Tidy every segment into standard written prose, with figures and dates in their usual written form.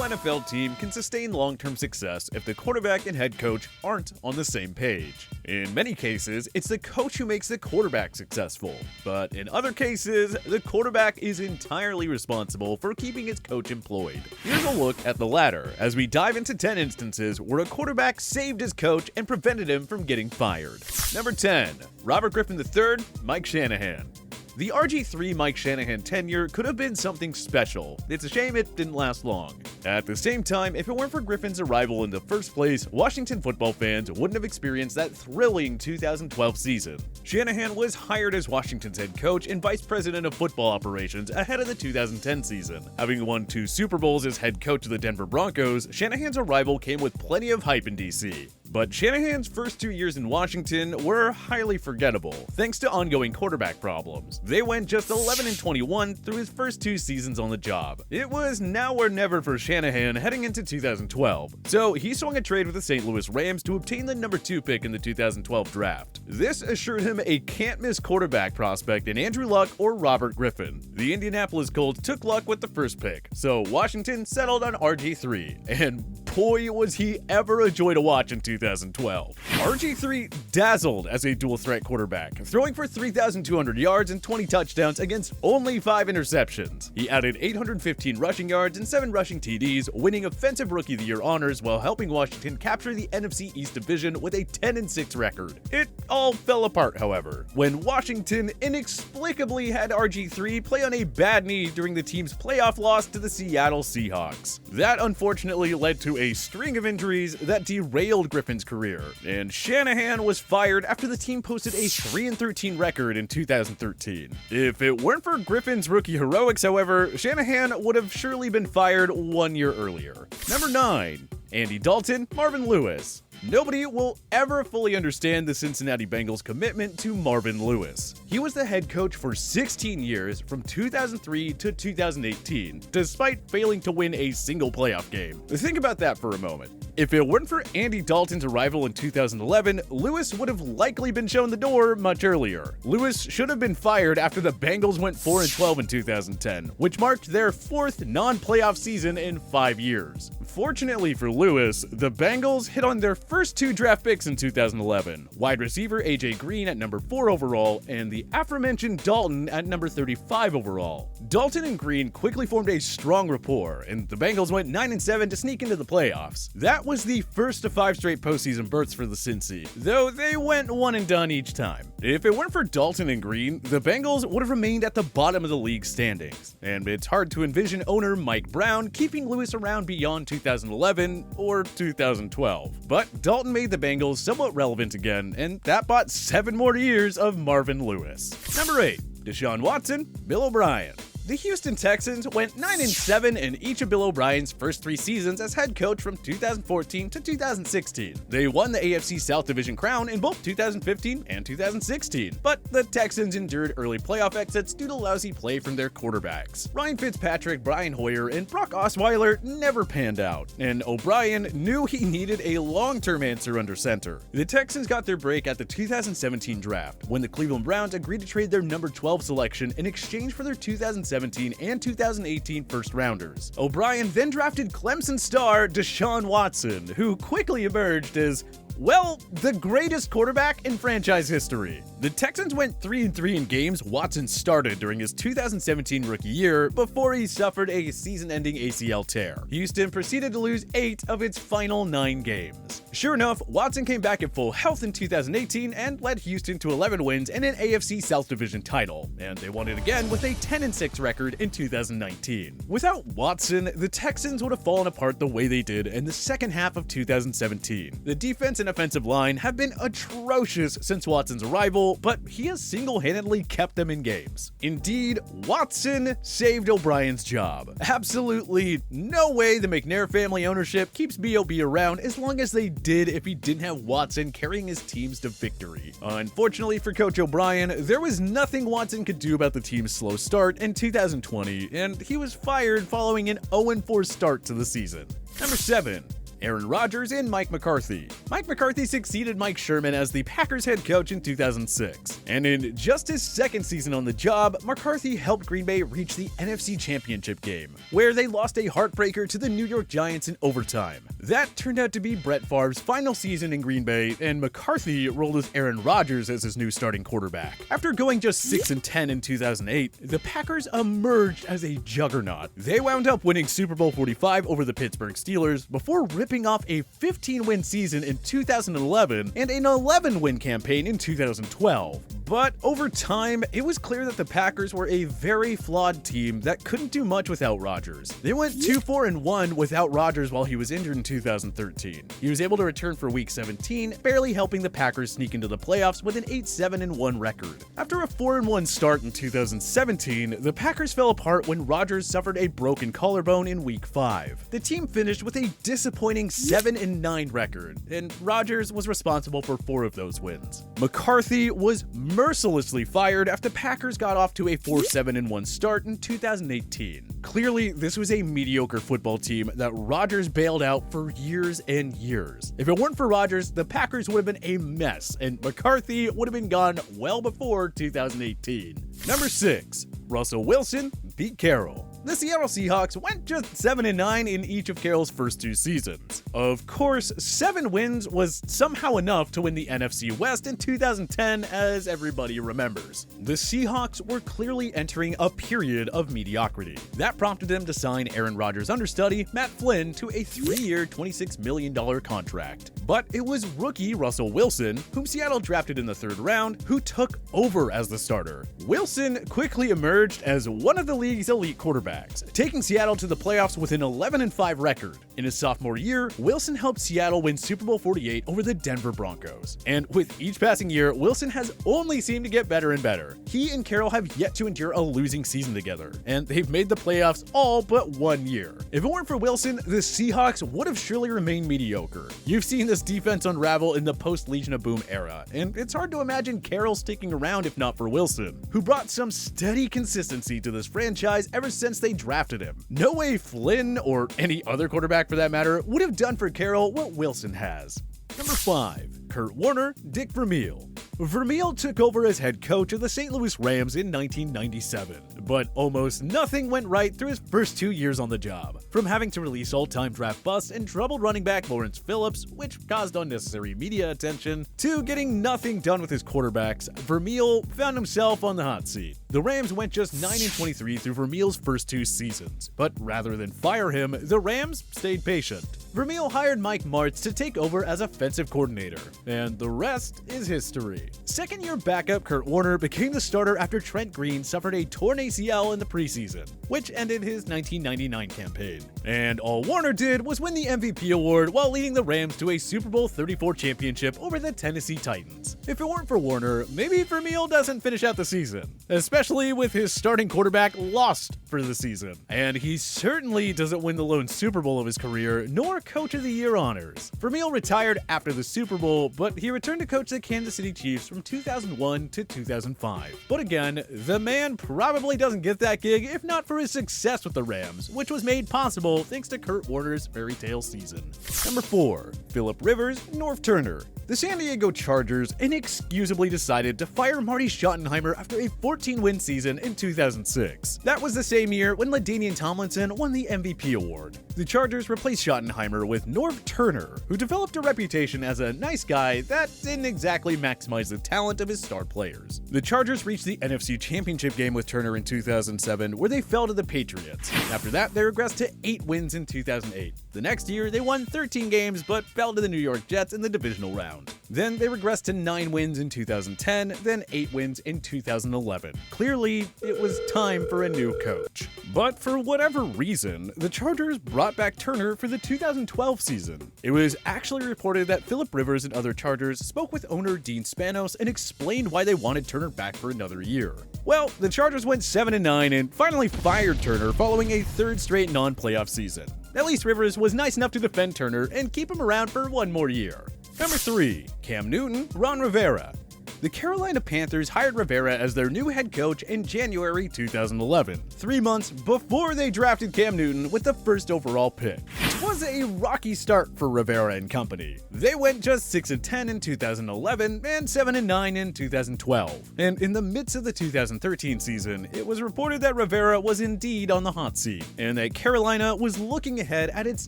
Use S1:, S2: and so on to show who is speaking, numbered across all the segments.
S1: NFL team can sustain long-term success if the quarterback and head coach aren't on the same page. In many cases, it's the coach who makes the quarterback successful, but in other cases, the quarterback is entirely responsible for keeping his coach employed. Here's a look at the latter as we dive into 10 instances where a quarterback saved his coach and prevented him from getting fired. Number 10. Robert Griffin III, Mike Shanahan. The RG3 Mike Shanahan tenure could have been something special. It's a shame it didn't last long. At the same time, if it weren't for Griffin's arrival in the first place, Washington football fans wouldn't have experienced that thrilling 2012 season. Shanahan was hired as Washington's head coach and vice president of football operations ahead of the 2010 season. Having won 2 Super Bowls as head coach of the Denver Broncos, Shanahan's arrival came with plenty of hype in DC. But Shanahan's first 2 years in Washington were highly forgettable, thanks to ongoing quarterback problems. They went just 11-21 through his first 2 seasons on the job. It was now or never for Shanahan heading into 2012, so he swung a trade with the St. Louis Rams to obtain the number 2 pick in the 2012 draft. This assured him a can't-miss quarterback prospect in Andrew Luck or Robert Griffin. The Indianapolis Colts took Luck with the first pick, so Washington settled on RG3, and boy was he ever a joy to watch in 2012. RG3 dazzled as a dual-threat quarterback, throwing for 3,200 yards and 20 touchdowns against only 5 interceptions. He added 815 rushing yards and 7 rushing TDs, winning Offensive Rookie of the Year honors while helping Washington capture the NFC East Division with a 10-6 record. It all fell apart, however, when Washington inexplicably had RG3 play on a bad knee during the team's playoff loss to the Seattle Seahawks. That unfortunately led to a string of injuries that derailed Griffin's career, and Shanahan was fired after the team posted a 3-13 record in 2013. If it weren't for Griffin's rookie heroics, however, Shanahan would have surely been fired 1 year earlier. Number 9. Andy Dalton, Marvin Lewis. Nobody will ever fully understand the Cincinnati Bengals' commitment to Marvin Lewis. He was the head coach for 16 years from 2003 to 2018, despite failing to win a single playoff game. Think about that for a moment. If it weren't for Andy Dalton's arrival in 2011, Lewis would have likely been shown the door much earlier. Lewis should have been fired after the Bengals went 4-12 in 2010, which marked their 4th non-playoff season in 5 years. Fortunately for Lewis, the Bengals hit on their first 2 draft picks in 2011, wide receiver AJ Green at number 4 overall and the aforementioned Dalton at number 35 overall. Dalton and Green quickly formed a strong rapport, and the Bengals went 9-7 to sneak into the playoffs. That was the first of 5 straight postseason berths for the Cincy, though they went one and done each time. If it weren't for Dalton and Green, the Bengals would have remained at the bottom of the league standings, and it's hard to envision owner Mike Brown keeping Lewis around beyond 2011 or 2012. But Dalton made the Bengals somewhat relevant again, and that bought 7 more years of Marvin Lewis. Number 8. Deshaun Watson, Bill O'Brien. The Houston Texans went 9-7 in each of Bill O'Brien's first 3 seasons as head coach from 2014 to 2016. They won the AFC South Division crown in both 2015 and 2016, but the Texans endured early playoff exits due to lousy play from their quarterbacks. Ryan Fitzpatrick, Brian Hoyer, and Brock Osweiler never panned out, and O'Brien knew he needed a long-term answer under center. The Texans got their break at the 2017 draft, when the Cleveland Browns agreed to trade their number 12 selection in exchange for their 2017 and 2018 first-rounders. O'Brien then drafted Clemson star Deshaun Watson, who quickly emerged as, well, the greatest quarterback in franchise history. The Texans went 3-3 in games Watson started during his 2017 rookie year before he suffered a season-ending ACL tear. Houston proceeded to lose 8 of its final 9 games. Sure enough, Watson came back at full health in 2018 and led Houston to 11 wins and an AFC South Division title, and they won it again with a 10-6 record in 2019. Without Watson, the Texans would have fallen apart the way they did in the second half of 2017. The defense and offensive line have been atrocious since Watson's arrival, but he has single-handedly kept them in games. Indeed, Watson saved O'Brien's job. Absolutely no way the McNair family ownership keeps B.O.B. around as long as they did if he didn't have Watson carrying his teams to victory. Unfortunately for Coach O'Brien, there was nothing Watson could do about the team's slow start in 2020, and he was fired following an 0-4 start to the season. Number 7. Aaron Rodgers and Mike McCarthy. Mike McCarthy succeeded Mike Sherman as the Packers head coach in 2006, and in just his second season on the job, McCarthy helped Green Bay reach the NFC Championship game, where they lost a heartbreaker to the New York Giants in overtime. That turned out to be Brett Favre's final season in Green Bay, and McCarthy rolled with Aaron Rodgers as his new starting quarterback. After going just 6-10 in 2008, the Packers emerged as a juggernaut. They wound up winning Super Bowl 45 over the Pittsburgh Steelers before ripping off a 15-win season in 2011 and an 11-win campaign in 2012. But over time, it was clear that the Packers were a very flawed team that couldn't do much without Rodgers. They went 2-4-1 without Rodgers while he was injured in 2013. He was able to return for Week 17, barely helping the Packers sneak into the playoffs with an 8-7-1 record. After a 4-1 start in 2017, the Packers fell apart when Rodgers suffered a broken collarbone in Week 5. The team finished with a disappointing 7-9 record, and Rodgers was responsible for 4 of those wins. McCarthy was mercilessly fired after Packers got off to a 4-7-1 start in 2018. Clearly, this was a mediocre football team that Rodgers bailed out for years and years. If it weren't for Rodgers, the Packers would have been a mess, and McCarthy would have been gone well before 2018. Number 6. Russell Wilson beat Carroll. The Seattle Seahawks went just 7-9 in each of Carroll's first 2 seasons. Of course, 7 wins was somehow enough to win the NFC West in 2010, as everybody remembers. The Seahawks were clearly entering a period of mediocrity. That prompted them to sign Aaron Rodgers' understudy, Matt Flynn, to a 3-year, $26 million contract. But it was rookie Russell Wilson, whom Seattle drafted in the 3rd round, who took over as the starter. Wilson quickly emerged as one of the league's elite quarterbacks, taking Seattle to the playoffs with an 11-5 record. In his sophomore year, Wilson helped Seattle win Super Bowl 48 over the Denver Broncos. And with each passing year, Wilson has only seemed to get better and better. He and Carroll have yet to endure a losing season together, and they've made the playoffs all but 1 year. If it weren't for Wilson, the Seahawks would have surely remained mediocre. You've seen this defense unravel in the post-Legion of Boom era, and it's hard to imagine Carroll sticking around if not for Wilson, who brought some steady consistency to this franchise ever since they drafted him. No way Flynn, or any other quarterback for that matter, would have done for Carroll what Wilson has. Number 5. Kurt Warner, Dick Vermeil. Vermeil took over as head coach of the St. Louis Rams in 1997, but almost nothing went right through his first 2 years on the job. From having to release all-time draft bust and troubled running back Lawrence Phillips, which caused unnecessary media attention, to getting nothing done with his quarterbacks, Vermeil found himself on the hot seat. The Rams went just 9-23 through Vermeil's first 2 seasons, but rather than fire him, the Rams stayed patient. Vermeil hired Mike Martz to take over as offensive coordinator, and the rest is history. Second-year backup Kurt Warner became the starter after Trent Green suffered a torn ACL in the preseason, which ended his 1999 campaign. And all Warner did was win the MVP award while leading the Rams to a Super Bowl 34 championship over the Tennessee Titans. If it weren't for Warner, maybe Vermeil doesn't finish out the season, especially with his starting quarterback lost for the season. And he certainly doesn't win the lone Super Bowl of his career, nor Coach of the Year honors. Vermeil retired after the Super Bowl, but he returned to coach the Kansas City Chiefs from 2001 to 2005. But again, the man probably doesn't get that gig if not for his success with the Rams, which was made possible thanks to Kurt Warner's fairy tale season. Number 4. Philip Rivers, Norv Turner. The San Diego Chargers inexcusably decided to fire Marty Schottenheimer after a 14-win season in 2006. That was the same year when LaDainian Tomlinson won the MVP award. The Chargers replaced Schottenheimer with Norv Turner, who developed a reputation as a nice guy that didn't exactly maximize the talent of his star players. The Chargers reached the NFC Championship game with Turner in 2007, where they fell to the Patriots. After that, they regressed to 8 wins in 2008. The next year, they won 13 games but fell to the New York Jets in the divisional round. Then they regressed to 9 wins in 2010, then 8 wins in 2011. Clearly, it was time for a new coach. But for whatever reason, the Chargers brought back Turner for the 2012 season. It was actually reported that Philip Rivers and other Chargers spoke with owner Dean Spanos and explained why they wanted Turner back for another year. Well, the Chargers went 7-9 and finally fired Turner following a 3rd straight non-playoff season. At least Rivers was nice enough to defend Turner and keep him around for 1 more year. Number 3. Cam Newton, Ron Rivera. The Carolina Panthers hired Rivera as their new head coach in January 2011, 3 months before they drafted Cam Newton with the 1st overall pick. was a rocky start for Rivera and company. They went just 6-10 in 2011 and 7-9 in 2012. And in the midst of the 2013 season, it was reported that Rivera was indeed on the hot seat, and that Carolina was looking ahead at its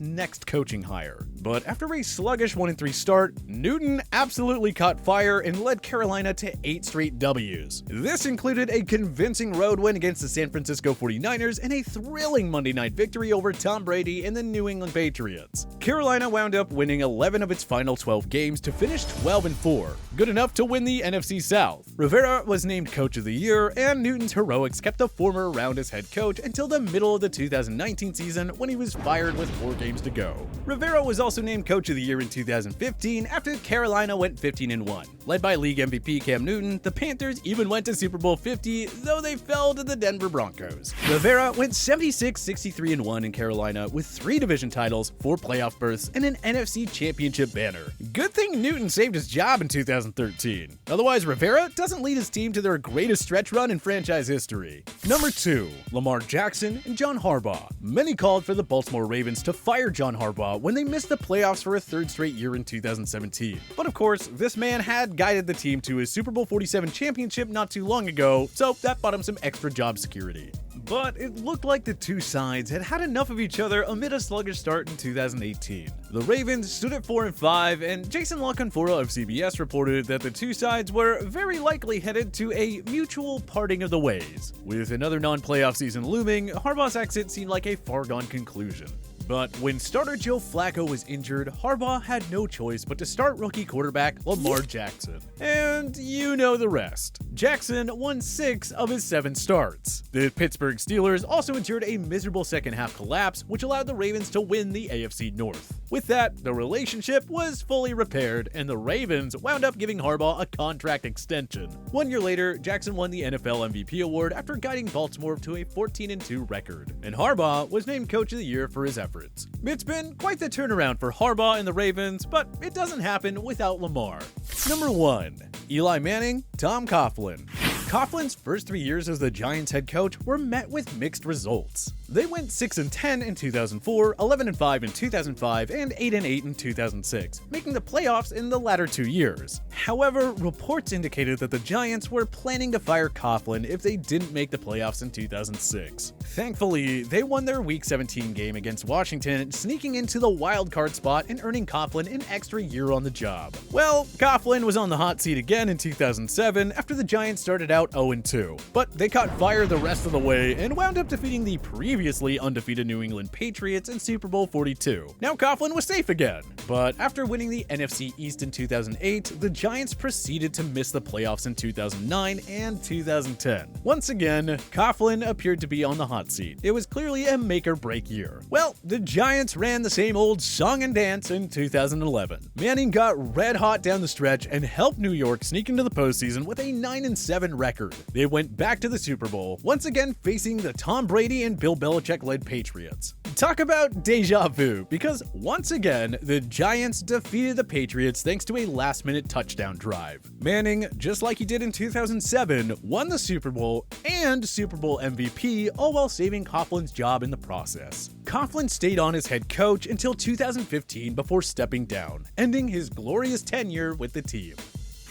S1: next coaching hire. But after a sluggish 1-3 start, Newton absolutely caught fire and led Carolina to 8 straight W's. This included a convincing road win against the San Francisco 49ers and a thrilling Monday night victory over Tom Brady and the New England Patriots. Carolina wound up winning 11 of its final 12 games to finish 12-4, good enough to win the NFC South. Rivera was named Coach of the Year, and Newton's heroics kept the former around as head coach until the middle of the 2019 season when he was fired with 4 games to go. Rivera was also named Coach of the Year in 2015 after Carolina went 15-1. Led by league MVP Cam Newton, the Panthers even went to Super Bowl 50, though they fell to the Denver Broncos. Rivera went 76-63-1 in Carolina with 3 division titles, 4 playoff berths, and an NFC Championship banner. Good thing Newton saved his job in 2013. Otherwise, Rivera doesn't lead his team to their greatest stretch run in franchise history. Number 2, Lamar Jackson and John Harbaugh. Many called for the Baltimore Ravens to fire John Harbaugh when they missed the playoffs for a 3rd straight year in 2017. But of course, this man had guided the team to a Super Bowl 47 championship not too long ago, so that bought him some extra job security. But it looked like the two sides had had enough of each other amid a sluggish start in 2018. The Ravens stood at 4-5, and Jason La Canfora of CBS reported that the two sides were very likely headed to a mutual parting of the ways. With another non-playoff season looming, Harbaugh's exit seemed like a foregone conclusion. But when starter Joe Flacco was injured, Harbaugh had no choice but to start rookie quarterback Lamar Jackson. And you know the rest. Jackson won 6 of his 7 starts. The Pittsburgh Steelers also endured a miserable second half collapse, which allowed the Ravens to win the AFC North. With that, the relationship was fully repaired, and the Ravens wound up giving Harbaugh a contract extension. 1 year later, Jackson won the NFL MVP award after guiding Baltimore to a 14-2 record, and Harbaugh was named Coach of the Year for his efforts. It's been quite the turnaround for Harbaugh and the Ravens, but it doesn't happen without Lamar. Number 1. Eli Manning, Tom Coughlin. Coughlin's first 3 years as the Giants head coach were met with mixed results. They went 6-10 in 2004, 11-5 in 2005, and 8-8 in 2006, making the playoffs in the latter 2 years. However, reports indicated that the Giants were planning to fire Coughlin if they didn't make the playoffs in 2006. Thankfully, they won their Week 17 game against Washington, sneaking into the wild card spot and earning Coughlin an extra year on the job. Well, Coughlin was on the hot seat again in 2007 after the Giants started out 0-2, but they caught fire the rest of the way and wound up defeating the previously undefeated New England Patriots in Super Bowl 42. Now Coughlin was safe again, but after winning the NFC East in 2008, the Giants proceeded to miss the playoffs in 2009 and 2010. Once again, Coughlin appeared to be on the hot seat. It was clearly a make-or-break year. Well, the Giants ran the same old song and dance in 2011. Manning got red hot down the stretch and helped New York sneak into the postseason with a 9-7 record. They went back to the Super Bowl, once again facing the Tom Brady and Bill Belichick-led Patriots. Talk about deja vu, because once again, the Giants defeated the Patriots thanks to a last-minute touchdown drive. Manning, just like he did in 2007, won the Super Bowl and Super Bowl MVP, all while saving Coughlin's job in the process. Coughlin stayed on as head coach until 2015 before stepping down, ending his glorious tenure with the team.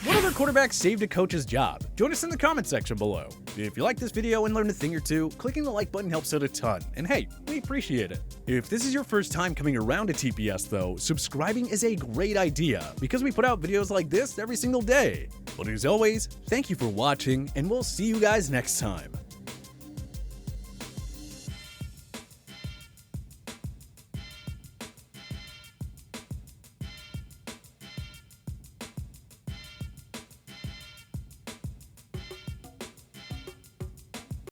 S1: What other quarterback saved a coach's job? Join us in the comment section below. If you like this video and learned a thing or two, clicking the like button helps out a ton, and hey, we appreciate it. If this is your first time coming around to TPS though, subscribing is a great idea, because we put out videos like this every single day. But as always, thank you for watching, and we'll see you guys next time.